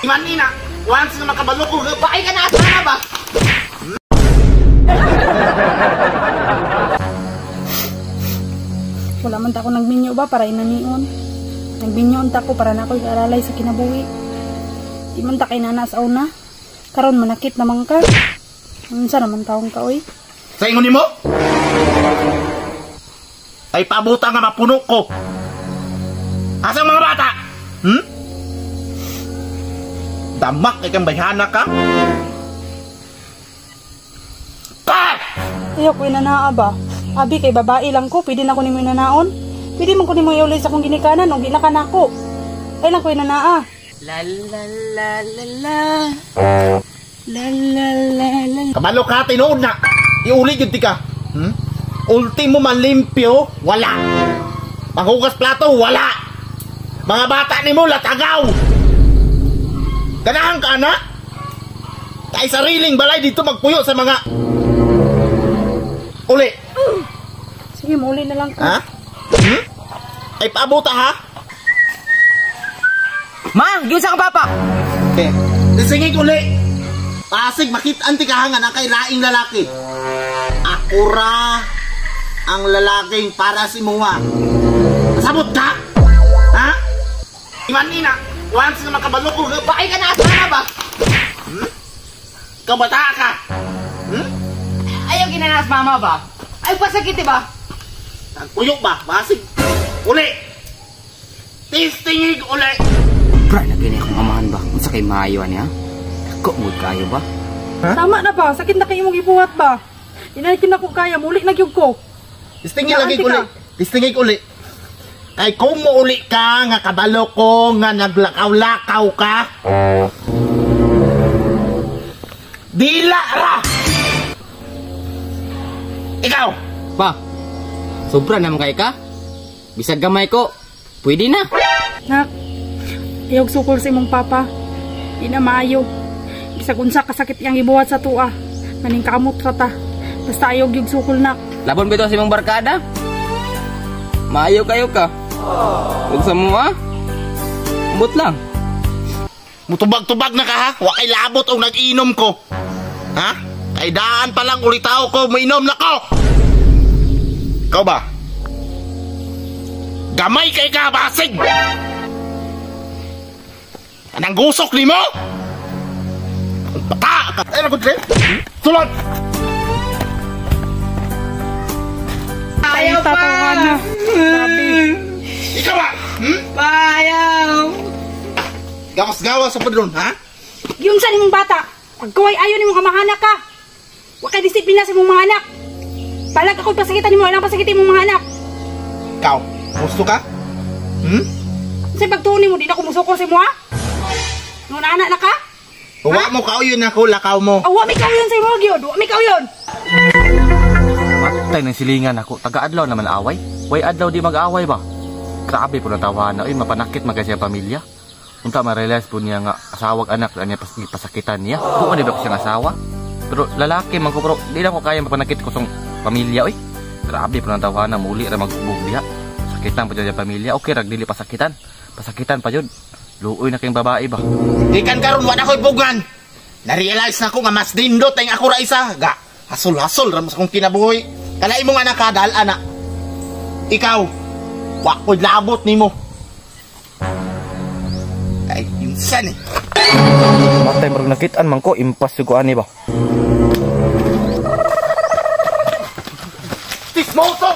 Iman nina, once na makabalo ko, baay ka na at sana ba? Wala man ta ko nagminyo ba para inanion. Nagbinyon ta ko para na ako iaralay sa kinabuhi. Di man ta kay nana sa una. Karon manakit naman ka. Unsa naman taong ka oy? Sa ingon nimo? Ay pabuta nga mapuno ko. Asang mga bata? Damak ikang bayhana ka? Ayaw ko inanaa ba? Abi kay babae lang ko, pwede na ko nimo inanaon. Pwede man ko nimo iulay sa akong ginikanan o ginakanako. Ay lang ko inanaa. La la la la la. La la la la. Kabalo ka, tinuod na. Iuli yun di ka. Ultimo man limpyo, wala. Panghugas plato, wala. Mga bata ni mo, latagaw. Ganahan ka na. Kay sariling balay dito magpuyo sa mga... Uli. Sige, muli na lang ko. Ha? Ay paabuta ha? Ma, ginsa ka papa. Okay. Singig uli. Pasig, makitaan ti kahangan ang kay laing lalaki. Akura ang lalaking para si Muwa. Sabot ka? Ha? Iman nina, once na makabalo ko, baay ka na sana ba? Kabata ka? Ayaw ginanas mama ba? Ay pasakit ba? Nagpuyok ba? Pasig. Uli. Tistingig uli. Bra, lagi na akong amahan ba? Kung sa kay maayo niya? Ako, mood kayo ba? Huh? Tama na ba? Sakit na kayo mong ibuhat ba? Inaikin na ko kaya, muli na gyud ko. Tistingig lagi uli. Tistingig uli. Ay kung muuli ka, nga kabalo ko, nga naglakaw-lakaw ka. Dila ra! Ikaw! Pa, sobra naman kay ka? Bisag gamay ko, pwede na. Nak, iyog sukol sa imong papa. Di na maayo. Bisag unsa kasakit yang ibuhat sa tua. Maning kamot ra ta. Basta ayog yung sukol nak. Labon bito sa imong barkada? Maayo kayo ka. Huwag sa mo ha? Ambot lang. Mutubag-tubag na ka ha? Wakay labot o nag-inom ko. Ha? Kay daan pa lang ulitaw ko, mainom na ko! Ikaw ba? Gamay kay ka, basig! Anang gusok ni mo? Bata! Ay, nagod rin? Sulod! Ayaw pa! Na. Grabe. Ikaw ba? Payaw! Gawas-gawas sa padron, ha? Yung sa nimong bata, pagkaway ayaw nimong kamahanak ka. Wakay disiplina sa imong mga anak. Palag ako pasakitan nimo, ilang pasakitin imong mga anak. Ikaw, gusto ka? Kasi pagtuon nimo, di na ko musukol sa imo ha? Nung anak na ka? Huwag mo kauyon ako, lakaw mo. Awa may kauyon sa imo, Gyod. Awa may kauyon. Patay ng silingan ako. Taga-adlaw naman away. Way adlaw di mag-away ba? Grabe po natawa na. Uy, mapanakit magkasya pamilya. Unta ma-realize po niya nga asawag anak na niya pasakitan niya. Kung ano ba ko siyang asawa? Pero lalaki man ko, pero di na ko kaya mapanakit ko sa pamilya. Uy, grabe po natawa na. Muli na magbubog diha. Sakitan pa dyan sa pamilya. Okay, ragdili pasakitan. Pasakitan pa yun. Luoy na kayong babae ba? Ikan karon wala ko'y bugan. Na-realize na ko nga mas dindot ang ako ra isa. Ga, hasol-hasol ramos akong kinabuhi. Kalay mo nga nakadal, anak. Ikaw, wak ko'y labot ni mo. Ay, insan eh. Matay marag nakitaan man ko. Impas yung kuani ba? Tismoto!